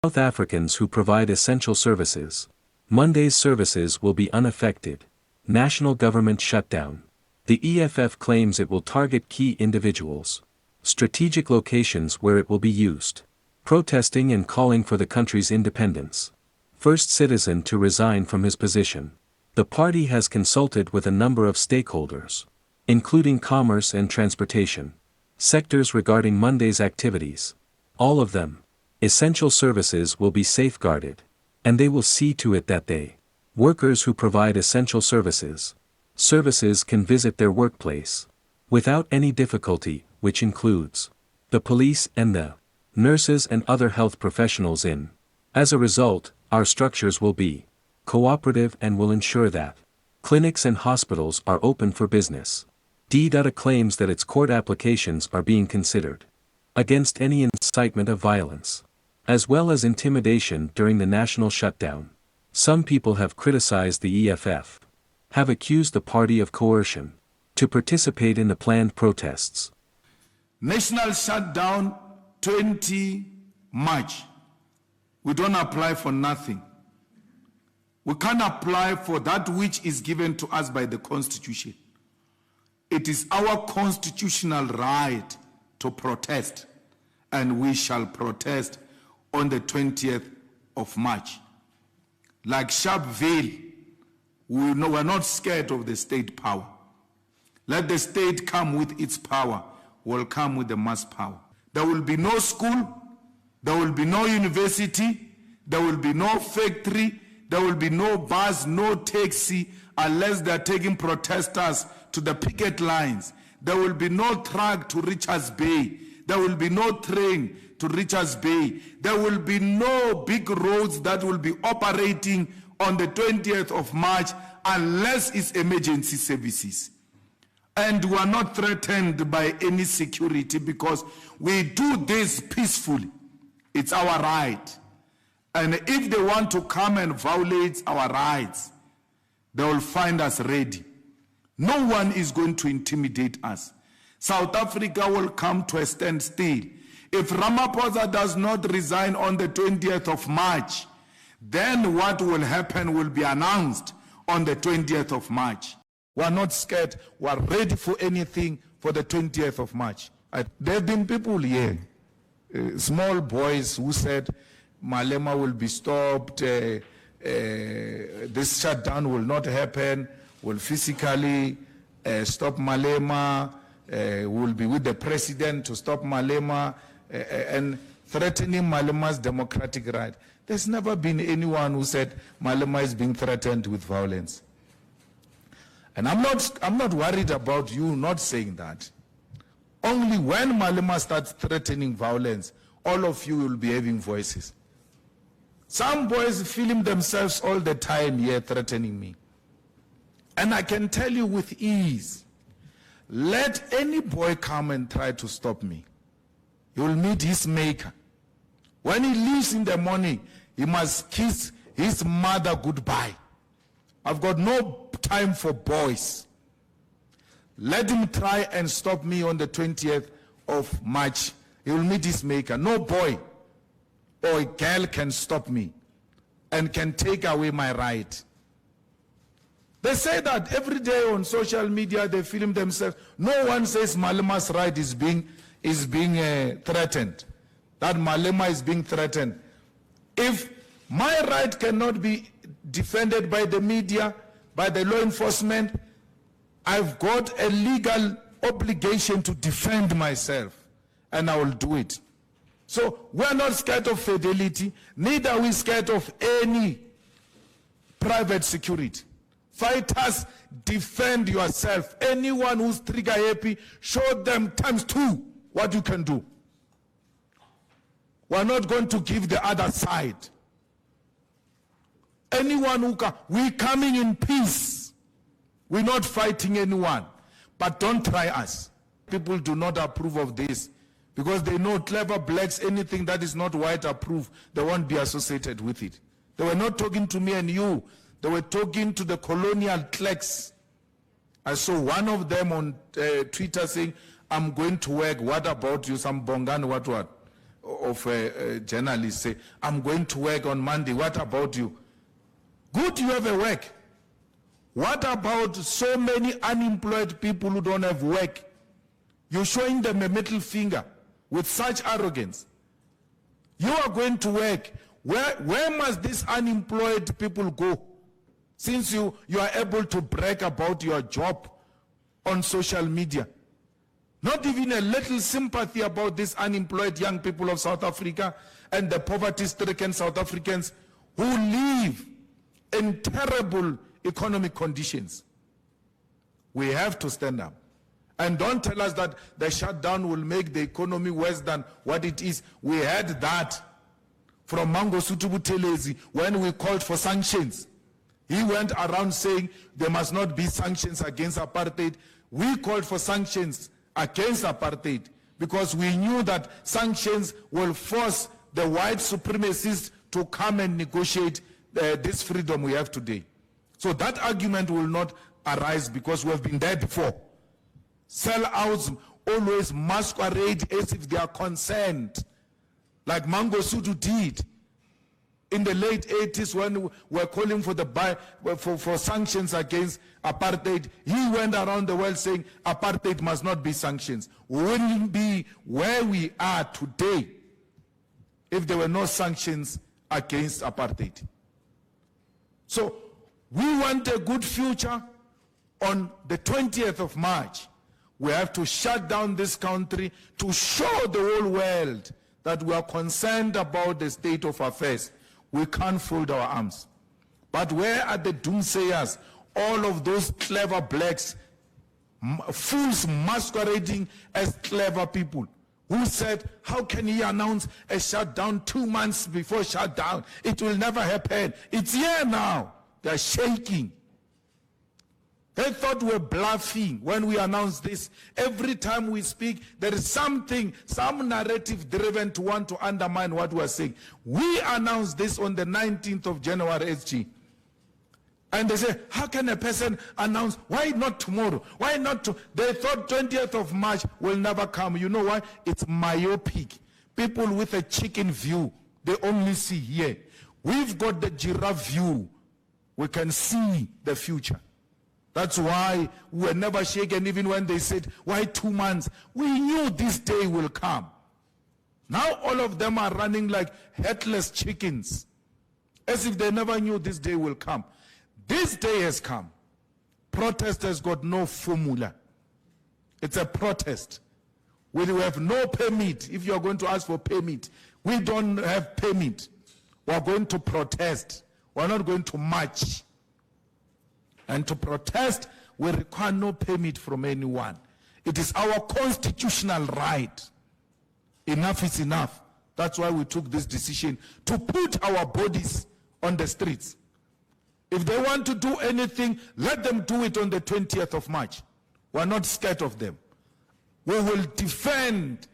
South Africans who provide essential services. Monday's services will be unaffected. National government shutdown. The EFF claims it will target key individuals. Strategic locations where it will be used. Protesting and calling for the country's independence. First citizen to resign from his position. The party has consulted with a number of stakeholders, including commerce and transportation sectors regarding Monday's activities. All of them. Essential services will be safeguarded, and they will see to it that workers who provide essential services can visit their workplace without any difficulty, which includes the police and the nurses and other health professionals in. As a result, our structures will be cooperative and will ensure that clinics and hospitals are open for business. DDA claims that its court applications are being considered against any incitement of violence, as well as intimidation during the national shutdown. Some people have criticized the EFF, have accused the party of coercion to participate in the planned protests. National shutdown 20 March. We don't apply for nothing. We can't apply for that which is given to us by the Constitution. It is our constitutional right to protest, and we shall protest on the 20th of March. Like Sharpeville, we're not scared of the state power. Let the state come with its power, will come with the mass power. There will be no school, there will be no university, there will be no factory, there will be no bus, no taxi, unless they're taking protesters to the picket lines. There will be no truck to Richards Bay. There will be no train to Richards Bay. There will be no big roads that will be operating on the 20th of March unless it's emergency services. And we are not threatened by any security because we do this peacefully. It's our right. And if they want to come and violate our rights, they will find us ready. No one is going to intimidate us. South Africa will come to a standstill. If Ramaphosa does not resign on the 20th of March, then what will happen will be announced on the 20th of March. We are not scared. We are ready for anything for the 20th of March. There have been people here, small boys who said Malema will be stopped, this shutdown will not happen, will physically stop Malema, will be with the president to stop Malema, and threatening Malema's democratic right. There's never been anyone who said Malema is being threatened with violence. And I'm not worried about you not saying that. Only when Malema starts threatening violence, all of you will be having voices. Some boys film themselves all the time here threatening me. And I can tell you with ease, let any boy come and try to stop me. He will meet his maker. When he leaves in the morning, he must kiss his mother goodbye. I've got no time for boys. Let him try and stop me on the 20th of March. He will meet his maker. No boy or a girl can stop me and can take away my right. They say that every day on social media, they film themselves. No one says Malema's right is being threatened. That Malema is being threatened. If my right cannot be defended by the media, by the law enforcement, I've got a legal obligation to defend myself, and I will do it. So we're not scared of fidelity, neither are we scared of any private security. Fighters, defend yourself. Anyone who's trigger happy, show them ×2 what you can do. We're not going to give the other side. Anyone who can, we're coming in peace. We're not fighting anyone. But don't try us. People do not approve of this because they know clever blacks, anything that is not white approved, they won't be associated with it. They were not talking to me and you. They were talking to the colonial clerks. I saw one of them on Twitter saying, I'm going to work. What about you? Some bongan, what? journalists say, I'm going to work on Monday, what about you? Good, you have a work. What about so many unemployed people who don't have work? You're showing them a middle finger with such arrogance. You are going to work. Where must these unemployed people go? Since you are able to brag about your job on social media. Not even a little sympathy about these unemployed young people of South Africa and the poverty-stricken South Africans who live in terrible economic conditions. We have to stand up. And don't tell us that the shutdown will make the economy worse than what it is. We had that from Mangosuthu Buthelezi when we called for sanctions. He went around saying there must not be sanctions against apartheid. We called for sanctions against apartheid because we knew that sanctions will force the white supremacists to come and negotiate this freedom we have today. So that argument will not arise because we have been there before. Sellouts always masquerade as if they are concerned, like Mangosuthu did in the late 80s when we were calling for for sanctions against apartheid. He went around the world saying apartheid must not be sanctions. We wouldn't be where we are today if there were no sanctions against apartheid. So we want a good future. On the 20th of March, we have to shut down this country to show the whole world that we are concerned about the state of affairs. We can't fold our arms. But where are the doomsayers? All of those clever blacks, fools masquerading as clever people, who said, how can he announce a shutdown 2 months before shutdown? It will never happen. It's here now. They're shaking. They thought we were bluffing when we announced this. Every time we speak, there is something, some narrative driven to want to undermine what we are saying. We announced this on the 19th of January, SG. And they say, how can a person announce? Why not tomorrow? Why not? They thought 20th of March will never come. You know why? It's myopic. People with a chicken view, they only see here. We've got the giraffe view. We can see the future. That's why we were never shaken, even when they said, why 2 months? We knew this day will come. Now all of them are running like headless chickens, as if they never knew this day will come. This day has come. Protest has got no formula. It's a protest. We have no permit. If you are going to ask for permit, we don't have permit. We are going to protest. We are not going to march. And to protest, we require no permit from anyone. It is our constitutional right. Enough is enough. That's why we took this decision to put our bodies on the streets. If they want to do anything, let them do it on the 20th of March. We're not scared of them. We will defend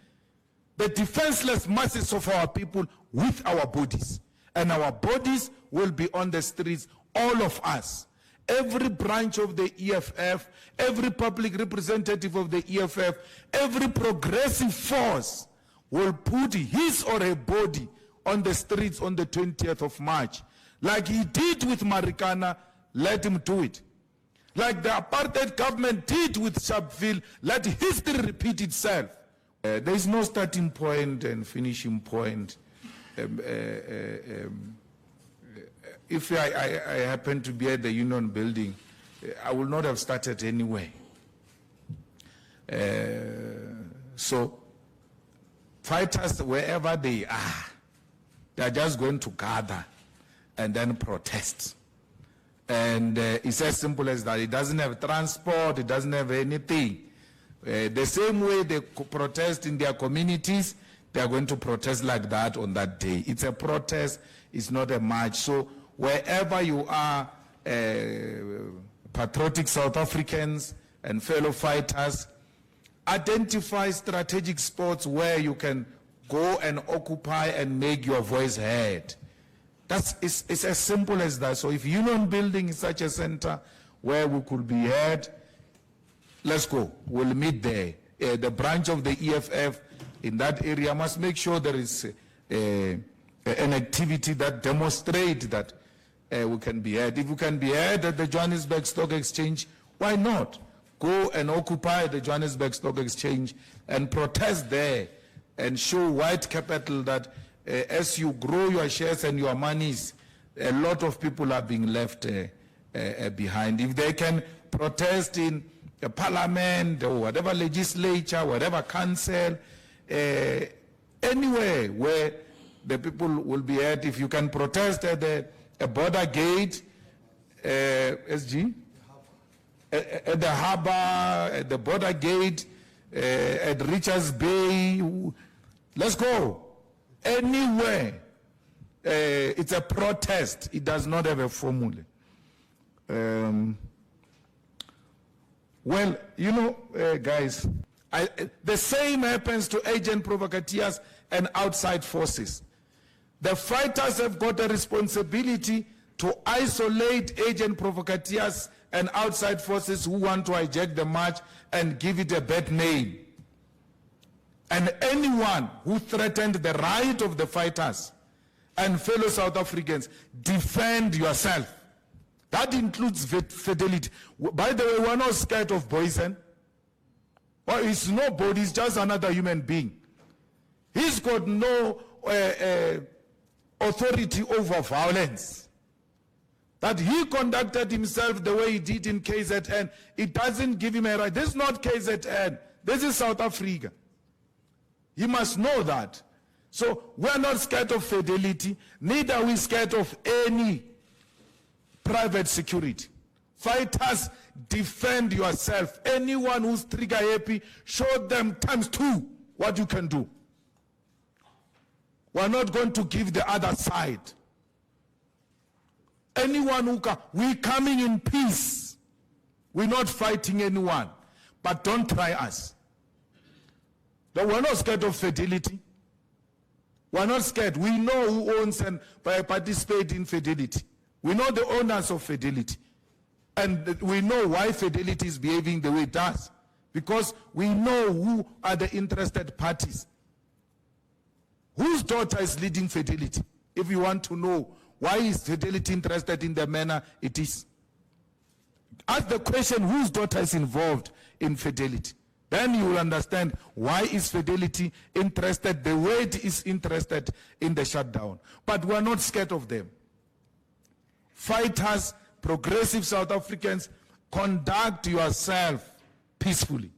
the defenseless masses of our people with our bodies. And our bodies will be on the streets, all of us. Every branch of the EFF, every public representative of the EFF, every progressive force will put his or her body on the streets on the 20th of March. Like he did with Marikana, let him do it. Like the apartheid government did with Sharpeville, let history repeat itself. There is no starting point and finishing point. If I happen to be at the Union Building, I will not have started anyway. So, fighters, wherever they are just going to gather and then protest. And it's as simple as that. It doesn't have transport, it doesn't have anything. The same way they protest in their communities, they are going to protest like that on that day. It's a protest, it's not a march. So wherever you are, patriotic South Africans and fellow fighters, identify strategic spots where you can go and occupy and make your voice heard. It's as simple as that. So if Union Building is such a center where we could be heard, let's go. We'll meet there. The branch of the EFF in that area must make sure there is an activity that demonstrates that we can be heard. If we can be heard at the Johannesburg Stock Exchange, why not? Go and occupy the Johannesburg Stock Exchange and protest there and show white capital that as you grow your shares and your monies, a lot of people are being left behind. If they can protest in a parliament or whatever legislature, whatever council, anywhere where the people will be at, if you can protest at a border gate, SG, at the harbor, at the border gate, at Richards Bay, let's go. Anywhere. It's a protest. It does not have a formula. Well, you know, guys, the same happens to agent provocateurs and outside forces. The fighters have got a responsibility to isolate agent provocateurs and outside forces who want to hijack the march and give it a bad name. And anyone who threatened the right of the fighters and fellow South Africans, defend yourself. That includes fidelity. By the way, we're not scared of poison. Well, he's nobody, he's just another human being. He's got no authority over violence. That he conducted himself the way he did in KZN, it doesn't give him a right. This is not KZN, this is South Africa. He must know that. So we're not scared of fidelity, neither are we scared of any private security. Fighters, defend yourself. Anyone who's trigger happy, show them ×2 what you can do. We're not going to give the other side. Anyone who we're coming in peace. We're not fighting anyone. But don't try us. We're not scared of fidelity. We're not scared. We know who owns and participate in fidelity. We know the owners of fidelity. And we know why fidelity is behaving the way it does. Because we know who are the interested parties. Whose daughter is leading fidelity? If you want to know why is fidelity interested in the manner it is. Ask the question, whose daughter is involved in fidelity? Then you will understand why is fidelity interested the way it is interested in the shutdown. But we're not scared of them. Fighters, progressive South Africans, conduct yourself peacefully.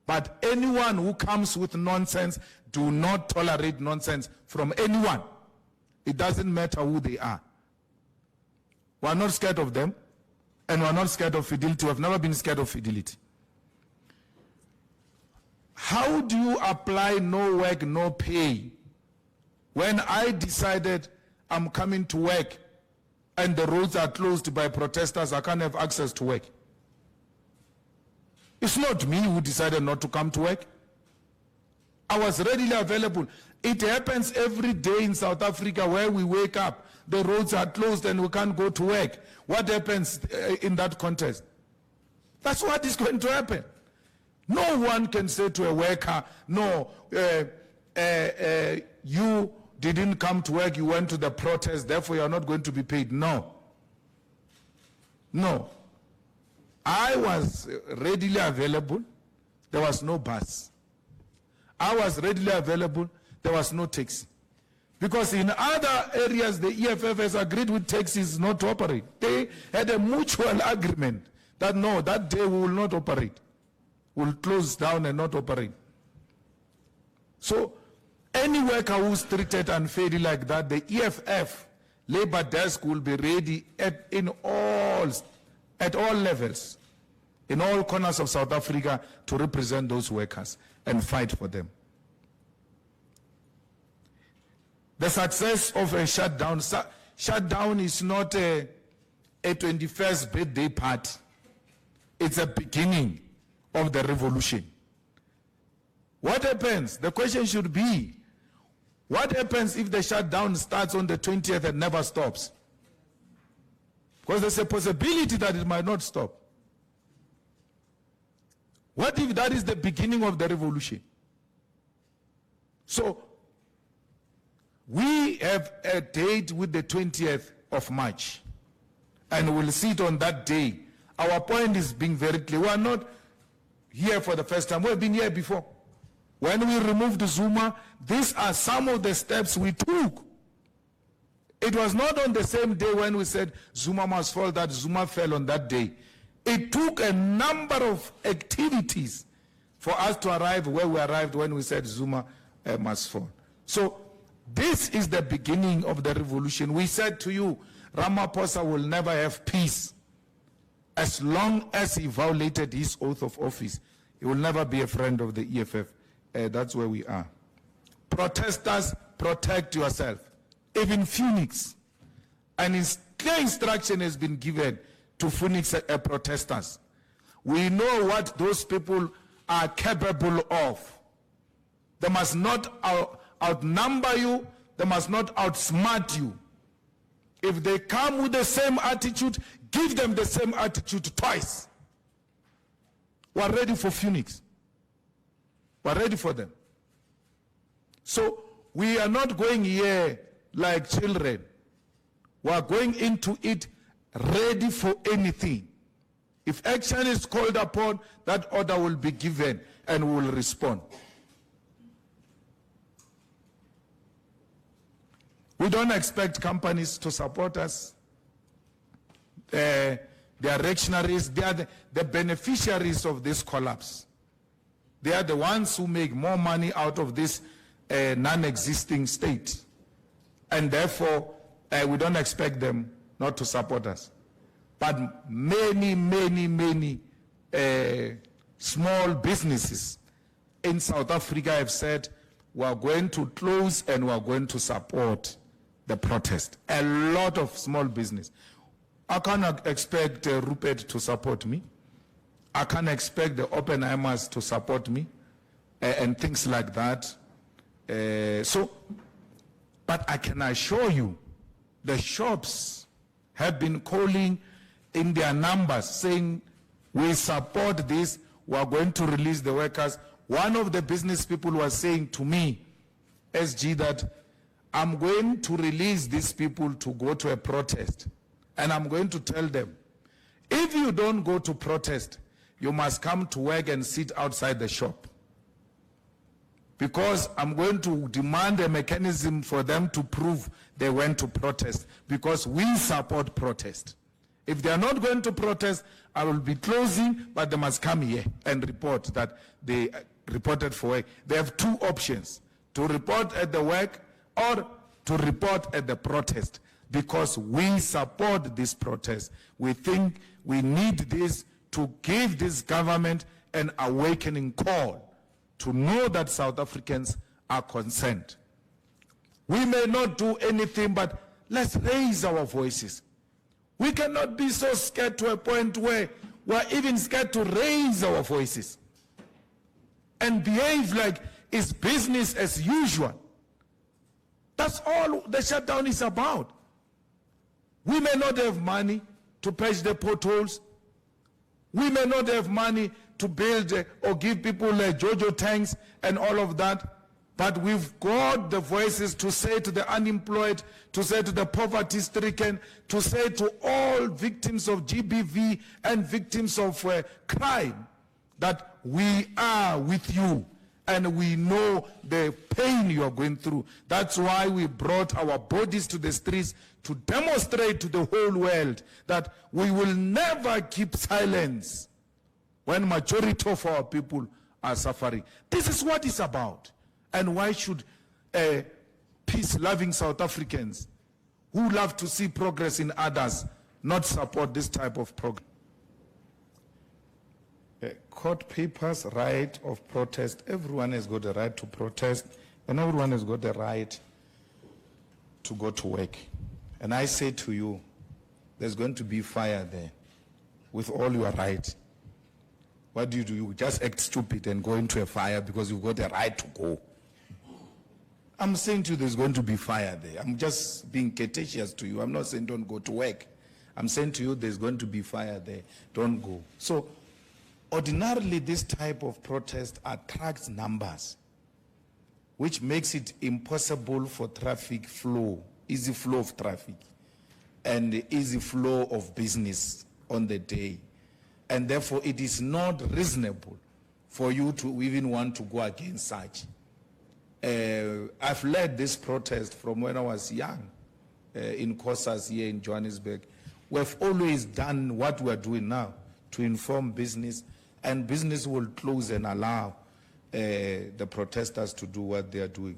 But anyone who comes with nonsense, do not tolerate nonsense from anyone. It doesn't matter who they are. We're not scared of them, and we're not scared of fidelity. We've never been scared of fidelity. How do you apply no work, no pay? When I decided I'm coming to work and the roads are closed by protesters, I can't have access to work. It's not me who decided not to come to work. I was readily available. It happens every day in South Africa where we wake up, the roads are closed and we can't go to work. What happens in that context? That's what is going to happen. No one can say to a worker, no, you didn't come to work, you went to the protest, therefore you're not going to be paid. No. No. I was readily available. There was no bus. I was readily available. There was no taxi. Because in other areas, the EFF has agreed with taxis not to operate. They had a mutual agreement that no, that day we will not operate. We'll close down and not operate. So any worker who's treated unfairly like that, the EFF labor desk will be ready at all levels, in all corners of South Africa, to represent those workers and fight for them. The success of a shutdown is not a 21st birthday party. It's a beginning of the revolution. What happens? The question should be, what happens if the shutdown starts on the 20th and never stops? Because there's a possibility that it might not stop. What if that is the beginning of the revolution? So we have a date with the 20th of March, and we'll see it on that day. Our point is being very clear. We are not here for the first time. We've been here before. When we removed Zuma, these are some of the steps we took. It was not on the same day when we said Zuma must fall that Zuma fell on that day. It took a number of activities for us to arrive where we arrived when we said Zuma must fall. So this is the beginning of the revolution. We said to you, Ramaphosa will never have peace as long as he violated his oath of office. He will never be a friend of the EFF. That's where we are. Protesters, protect yourself. Even Phoenix, and clear instruction has been given to Phoenix protesters. We know what those people are capable of. They must not outnumber you. They must not outsmart you. If they come with the same attitude, give them the same attitude twice. We're ready for Phoenix. We're ready for them. So we are not going here like children. We are going into it ready for anything. If action is called upon, that order will be given and we will respond. We don't expect companies to support us. They are reactionaries. They are the beneficiaries of this collapse. They are the ones who make more money out of this non-existing state. And therefore, we don't expect them not to support us. But many, many, many small businesses in South Africa have said, we are going to close and we are going to support the protest. A lot of small business. I cannot expect Rupert to support me. I can't expect the Oppenheimers to support me and things like that. But I can assure you, the shops have been calling in their numbers saying, we support this, we are going to release the workers. One of the business people was saying to me, SG, that I'm going to release these people to go to a protest. And I'm going to tell them, if you don't go to protest, you must come to work and sit outside the shop. Because I'm going to demand a mechanism for them to prove they went to protest, because we support protest. If they are not going to protest, I will be closing, but they must come here and report that they reported for work. They have two options, to report at the work or to report at the protest, because we support this protest. We think we need this to give this government an awakening call to know that South Africans are concerned. We may not do anything, but let's raise our voices. We cannot be so scared to a point where we're even scared to raise our voices and behave like it's business as usual. That's all the shutdown is about. We may not have money to patch the potholes. We may not have money to build or give people Jojo tanks and all of that. But we've got the voices to say to the unemployed, to say to the poverty-stricken, to say to all victims of GBV and victims of crime that we are with you and we know the pain you are going through. That's why we brought our bodies to the streets to demonstrate to the whole world that we will never keep silence when majority of our people are suffering. This is what it's about. And why should peace-loving South Africans who love to see progress in others not support this type of progress? Court papers, right of protest. Everyone has got the right to protest, and everyone has got the right to go to work. And I say to you, there's going to be fire there with all your right. What do? You just act stupid and go into a fire because you've got the right to go. I'm saying to you there's going to be fire there. I'm just being courteous to you. I'm not saying don't go to work. I'm saying to you there's going to be fire there. Don't go. So ordinarily this type of protest attracts numbers. which makes it impossible for traffic flow, easy flow of traffic, and easy flow of business on the day. And therefore, it is not reasonable for you to even want to go against such. I've led this protest from when I was young in Kosas here in Johannesburg. We've always done what we're doing now to inform business, and business will close and allow the protesters to do what they are doing.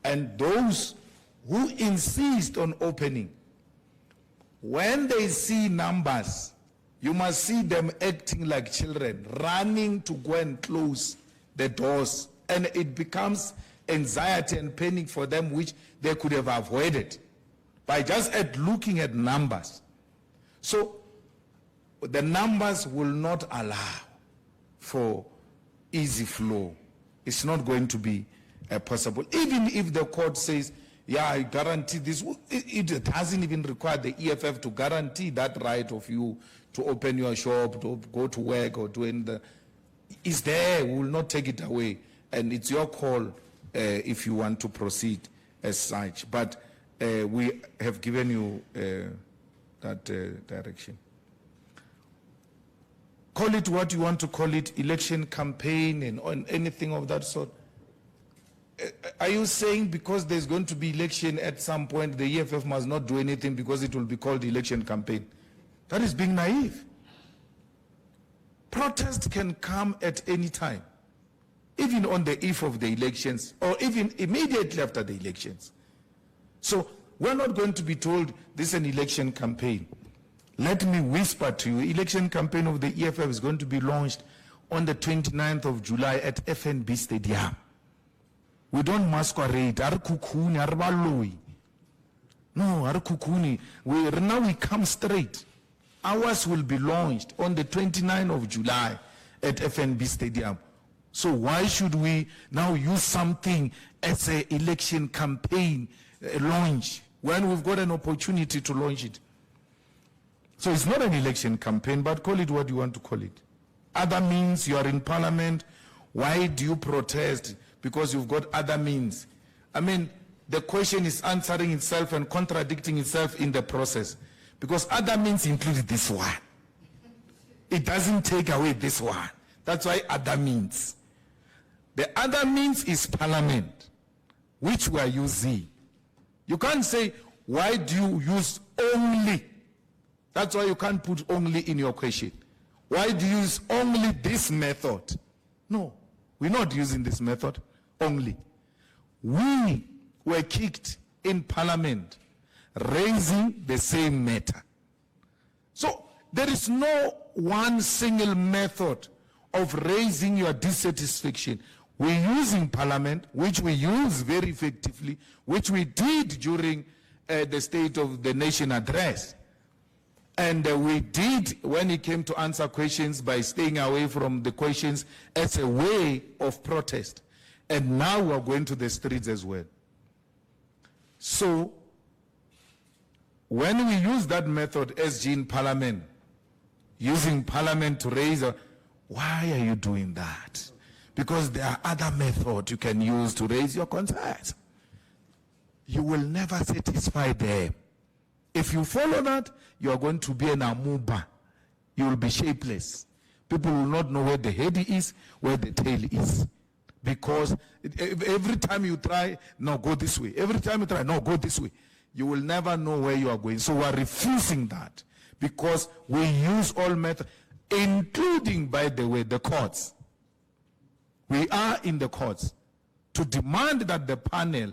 And those who insist on opening, when they see numbers, you must see them acting like children, running to go and close the doors, and it becomes anxiety and panic for them, which they could have avoided by just looking at numbers. So the numbers will not allow for easy flow. It's not going to be possible. Even if the court says, yeah, I guarantee this, it doesn't even require the EFF to guarantee that right of you to open your shop, to go to work, or doing the. It's there. We will not take it away, and it's your call if you want to proceed as such. But we have given you that direction. Call it what you want to call it, election campaign and anything of that sort. Are you saying because there's going to be election at some point, the EFF must not do anything because it will be called election campaign? That is being naive. Protest can come at any time, even on the eve of the elections or even immediately after the elections. So we're not going to be told this is an election campaign. Let me whisper to you, election campaign of the EFF is going to be launched on the 29th of July at FNB Stadium. We don't masquerade. No, now we come straight. Ours will be launched on the 29th of July at FNB Stadium. So why should we now use something as an election campaign launch when we've got an opportunity to launch it? So it's not an election campaign, but call it what you want to call it. Other means, you are in parliament. Why do you protest? Because you've got other means. I mean, the question is answering itself and contradicting itself in the process. Because other means include this one. It doesn't take away this one. That's why other means. The other means is parliament, which we are using. You can't say, why do you use only? That's why you can't put only in your question. Why do you use only this method? No, we're not using this method only. We were kicked in parliament raising the same matter. So there is no one single method of raising your dissatisfaction. We're using parliament, which we use very effectively, which we did during the State of the Nation address. And we did when it came to answer questions by staying away from the questions as a way of protest. And now we're going to the streets as well. So when we use that method, SG in parliament, using parliament to raise why are you doing that? Because there are other methods you can use to raise your concerns. You will never satisfy them. If you follow that, you are going to be an amoeba. You will be shapeless. People will not know where the head is, where the tail is. Because every time you try, no, go this way. Every time you try, no, go this way. You will never know where you are going. So we are refusing that. Because we use all methods, including, by the way, the courts. We are in the courts to demand that the panel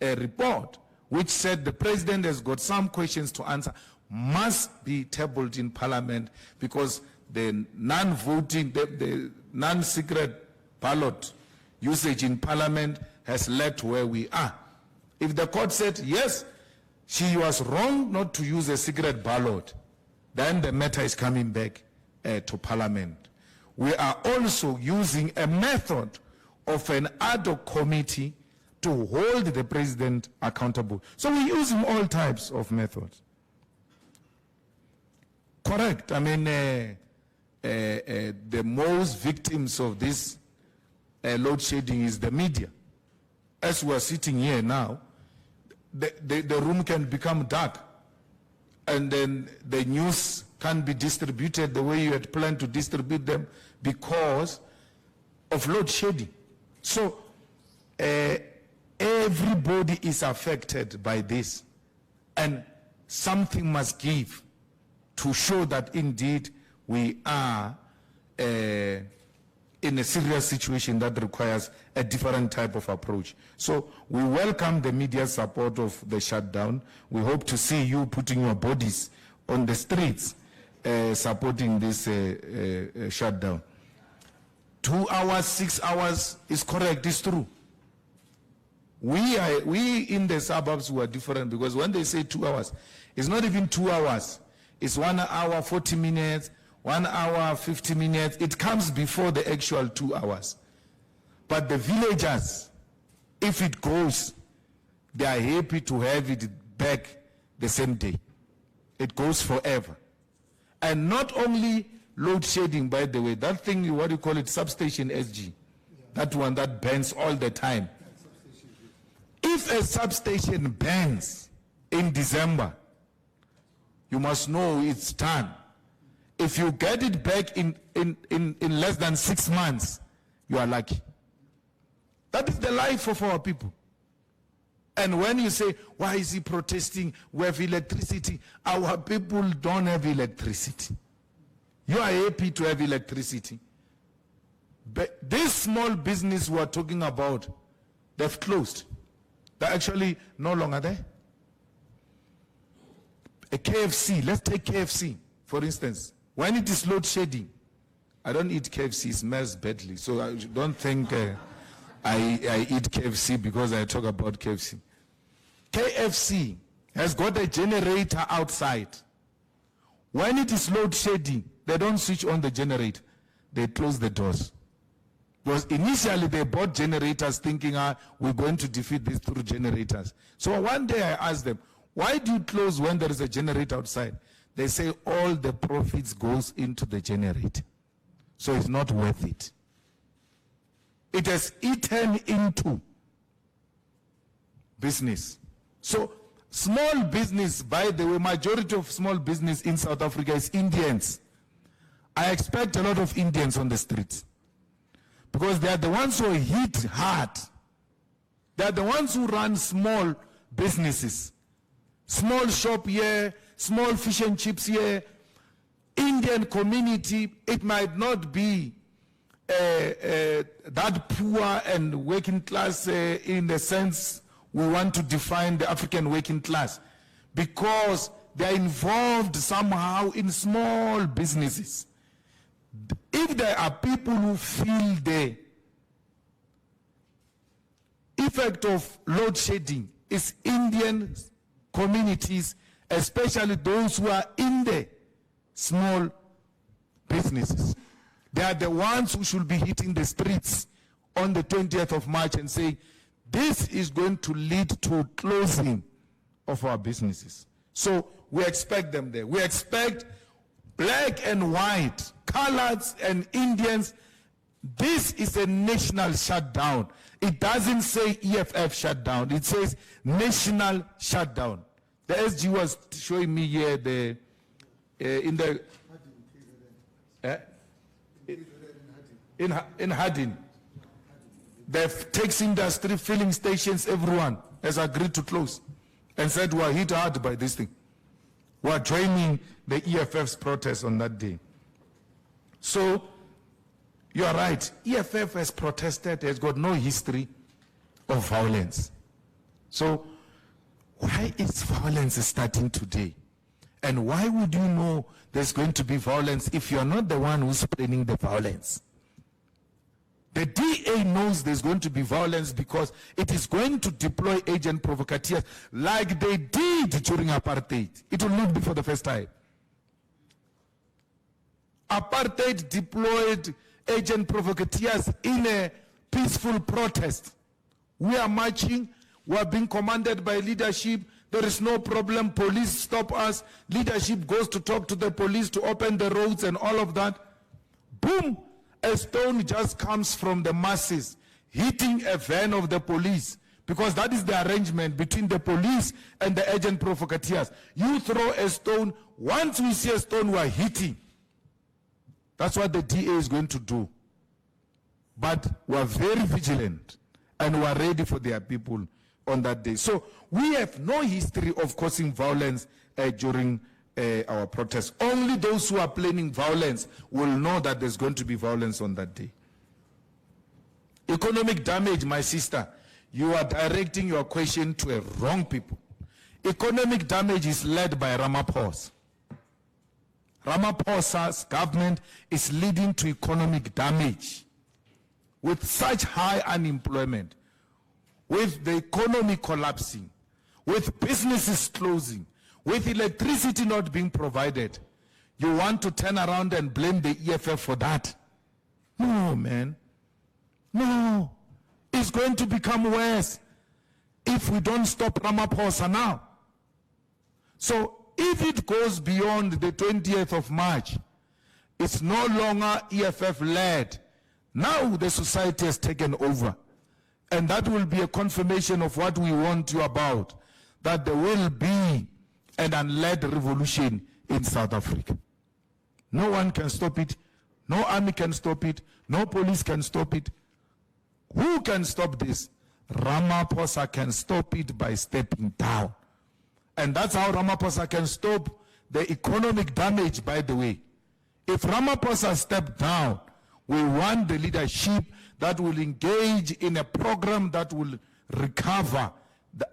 report, which said the president has got some questions to answer, must be tabled in parliament because the non-voting, the non-secret ballot usage in parliament has led to where we are. If the court said, yes, she was wrong not to use a secret ballot, then the matter is coming back to parliament. We are also using a method of an ad hoc committee to hold the president accountable. So we're using all types of methods. Correct. I mean, the most victims of this load shedding is the media. as we are sitting here now, the room can become dark, and then the news can't be distributed the way you had planned to distribute them because of load shedding. So everybody is affected by this, and something must give to show that indeed we are in a serious situation that requires a different type of approach. So we welcome the media's support of the shutdown. We hope to see you putting your bodies on the streets supporting this shutdown. 2 hours, 6 hours is correct, it's true. We in the suburbs were different, because when they say 2 hours, it's not even 2 hours. It's 1 hour, 40 minutes, 1 hour, 50 minutes. It comes before the actual 2 hours. But the villagers, if it goes, they are happy to have it back the same day. It goes forever. And not only load shedding, by the way, that thing, what do you call it, substation SG, that one that bans all the time. If a substation bans in December, you must know it's done. If you get it back in less than 6 months, you are lucky. That is the life of our people. And when you say, why is he protesting? We have electricity. Our people don't have electricity. You are happy to have electricity. But this small business we are talking about, they've closed. They're actually no longer there. A KFC, let's take KFC, for instance. When it is load shedding, I don't eat KFC, it smells badly. So I don't think I eat KFC because I talk about KFC. KFC has got a generator outside. When it is load shedding, they don't switch on the generator. They close the doors. Because initially they bought generators thinking, we're going to defeat this through generators. So one day I asked them, why do you close when there is a generator outside? They say all the profits goes into the generator. So it's not worth it. It has eaten into business. So small business, by the way, majority of small business in South Africa is Indians. I expect a lot of Indians on the streets, because they are the ones who are hit hard. They are the ones who run small businesses. Small shop here, small fish and chips here. Indian community, it might not be that poor and working class in the sense we want to define the African working class, because they are involved somehow in small businesses. If there are people who feel the effect of load shedding, it's Indian communities, especially those who are in the small businesses. They are the ones who should be hitting the streets on the 20th of March and saying, this is going to lead to closing of our businesses. So we expect them there. We expect black and white, coloreds and Indians. This is a national shutdown. It doesn't say EFF shutdown. It says national shutdown. The SG was showing me here in Hardin. The taxi industry, filling stations, everyone has agreed to close and said we are hit hard by this thing. We are joining the EFF's protest on that day. So you are right. EFF has protested, has got no history of violence. So why is violence starting today? And why would you know there's going to be violence if you're not the one who's planning the violence? The DA knows there's going to be violence because it is going to deploy agent provocateurs like they did during apartheid. It will not be for the first time. Apartheid deployed agent provocateurs in a peaceful protest. We are marching, we are being commanded by leadership, there is no problem, police stop us, leadership goes to talk to the police to open the roads and all of that. Boom! A stone just comes from the masses, hitting a van of the police. Because that is the arrangement between the police and the agent provocateurs. You throw a stone, once we see a stone, we are hitting. That's what the DA is going to do. But we are very vigilant and we are ready for their people on that day. So we have no history of causing violence during our protests. Only those who are planning violence will know that there's going to be violence on that day. Economic damage, my sister, you are directing your question to a wrong people. Economic damage is led by Ramaphosa. Ramaphosa's government is leading to economic damage. With such high unemployment, with the economy collapsing, with businesses closing, with electricity not being provided, you want to turn around and blame the EFF for that? No, man. No. It's going to become worse if we don't stop Ramaphosa now. So if it goes beyond the 20th of March, it's no longer EFF-led. Now the society has taken over. And that will be a confirmation of what we warned you about, that there will be an unled revolution in South Africa. No one can stop it. No army can stop it. No police can stop it. Who can stop this? Ramaphosa can stop it by stepping down. And that's how Ramaphosa can stop the economic damage, by the way. If Ramaphosa stepped down, we want the leadership that will engage in a program that will recover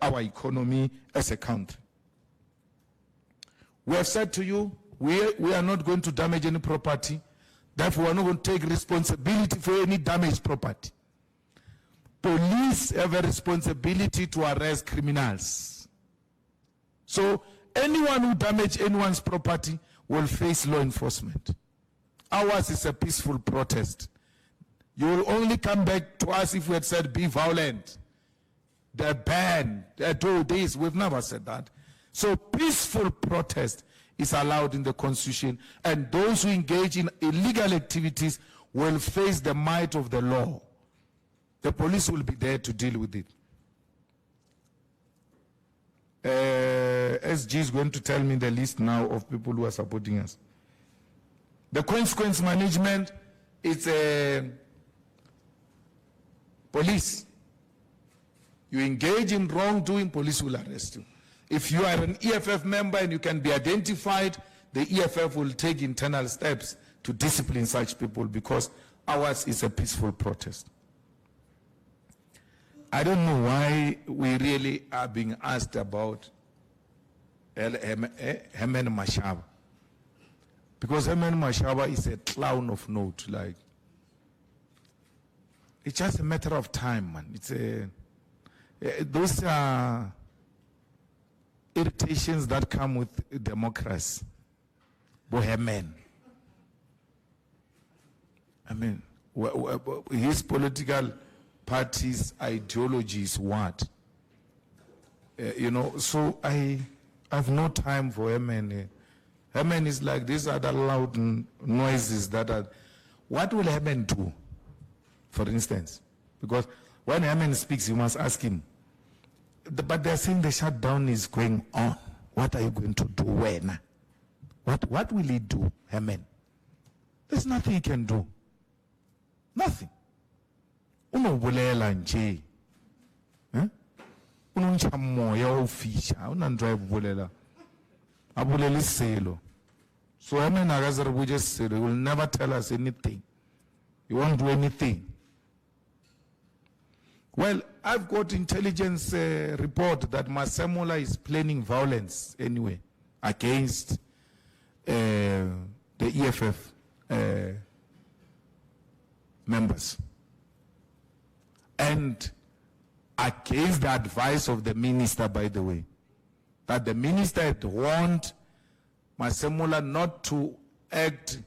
our economy as a country. We have said to you, we are not going to damage any property. Therefore, we are not going to take responsibility for any damaged property. Police have a responsibility to arrest criminals. So anyone who damages anyone's property will face law enforcement. Ours is a peaceful protest. You will only come back to us if we had said be violent. They're banned, they do this. We've never said that. So peaceful protest is allowed in the Constitution, and those who engage in illegal activities will face the might of the law. The police will be there to deal with it. SG is going to tell me the list now of people who are supporting us. The consequence management, it's a police. You engage in wrongdoing, police will arrest you. If you are an EFF member and you can be identified, the EFF will take internal steps to discipline such people, because ours is a peaceful protest. I don't know why we really are being asked about Herman Mashaba. Because Herman Mashaba is a clown of note. Like, it's just a matter of time, man. It's those are irritations that come with democracy. Bohemian. I mean, his political party's ideology is what? You know, so I have no time for Herman. Herman is like, these are the loud noises that are. What will Herman do, for instance? Because when Herman speaks, you must ask him. But they're saying the shutdown is going on. What are you going to do when? What will he do, Herman? There's nothing he can do. Nothing. Unobulela nje. Unoncha moya ofisha. Unandrive bulela. Abulela selo. So Herman Agazar just said he will never tell us anything. He won't do anything. Well, I've got intelligence report that Masemola is planning violence anyway against the EFF members. And against the advice of the minister, by the way, that the minister had warned Masemola not to act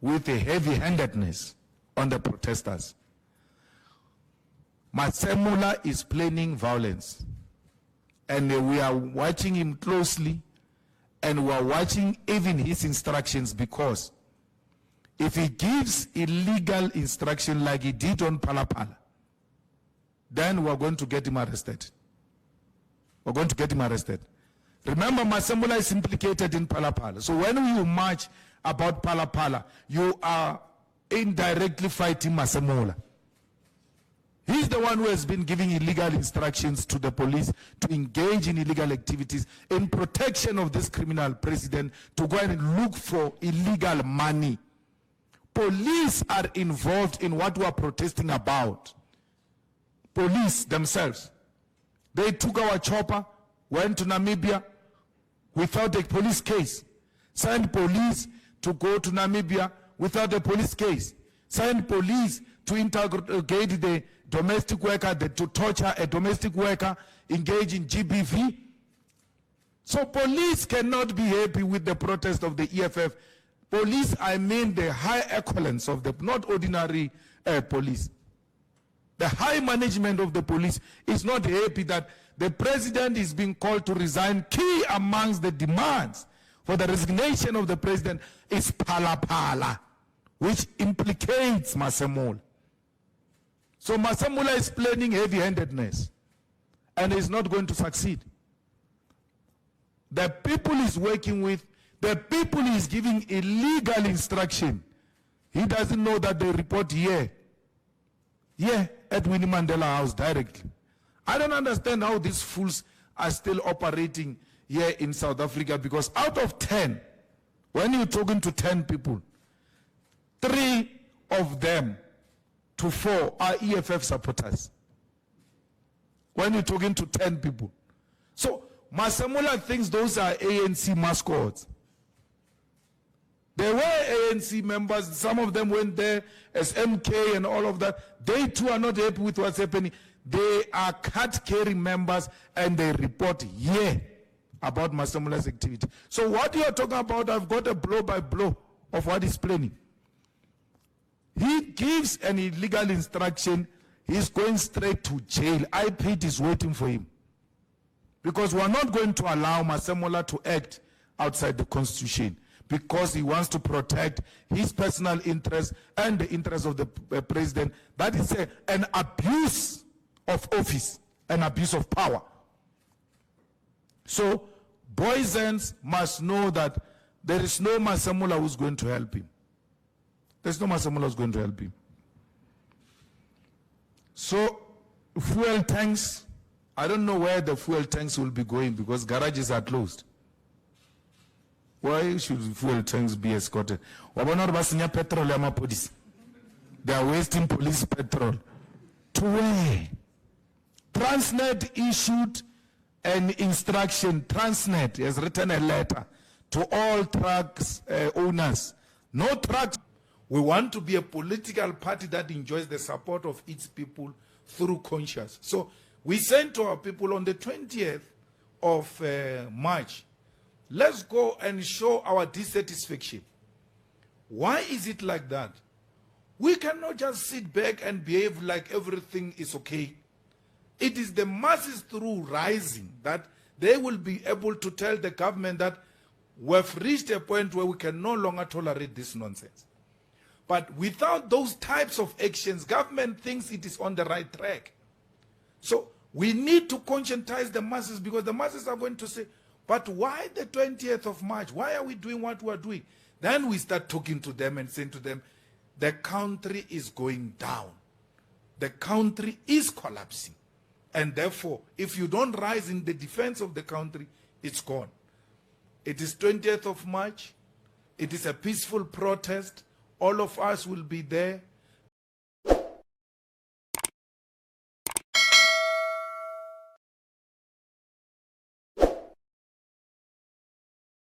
with a heavy-handedness on the protesters. Masemola is planning violence, and we are watching him closely, and we are watching even his instructions, because if he gives illegal instruction like he did on Palapala, then we're going to get him arrested. We're going to get him arrested. Remember, Masemola is implicated in Phala-Phala. So when you march about Phala-Phala, you are indirectly fighting Masemola. He's the one who has been giving illegal instructions to the police to engage in illegal activities in protection of this criminal president, to go and look for illegal money. Police are involved in what we are protesting about. Police themselves. They took our chopper, went to Namibia without a police case. Sent police to go to Namibia without a police case. Sent police to interrogate the domestic worker, to torture a domestic worker, engage in GBV. So police cannot be happy with the protest of the EFF. Police, I mean the high echelons of the, not ordinary police. The high management of the police is not happy that the president is being called to resign. Key amongst the demands for the resignation of the president is Phala-Phala, which implicates Masemola. So Masemola is planning heavy-handedness and is not going to succeed. The people he's working with, the people he's giving illegal instruction, he doesn't know that they report here at Winnie Mandela House directly. I don't understand how these fools are still operating here in South Africa, because out of 10, when you're talking to 10 people, 3 of them to 4 are EFF supporters. When you're talking to 10 people. So Masemola thinks those are ANC mascots. There were ANC members, some of them went there as MK and all of that. They too are not happy with what's happening. They are card-carrying members and they report here about Masemola's activity. So what you are talking about, I've got a blow-by-blow of what he's planning. He gives an illegal instruction, he's going straight to jail. IPID is waiting for him. Because we're not going to allow Masemola to act outside the Constitution, because he wants to protect his personal interests and the interests of the president. That is an abuse of office, an abuse of power. So Boysens must know that there is no Masemola who's going to help him. There's no Masemola who's going to help him. So fuel tanks, I don't know where the fuel tanks will be going, because garages are closed. Why should fuel tanks be escorted? They are wasting police petrol. To where? Transnet issued an instruction. Transnet has written a letter to all trucks owners. No trucks. We want to be a political party that enjoys the support of its people through conscience. So we sent to our people on the 20th of March, let's go and show our dissatisfaction. Why is it like that? We cannot just sit back and behave like everything is okay. It is the masses through rising that they will be able to tell the government that we've reached a point where we can no longer tolerate this nonsense. But without those types of actions, government thinks it is on the right track. So we need to conscientize the masses, because the masses are going to say, but why the 20th of March? Why are we doing what we are doing? Then we start talking to them and saying to them, the country is going down. The country is collapsing. And therefore, if you don't rise in the defense of the country, it's gone. It is 20th of March. It is a peaceful protest. All of us will be there.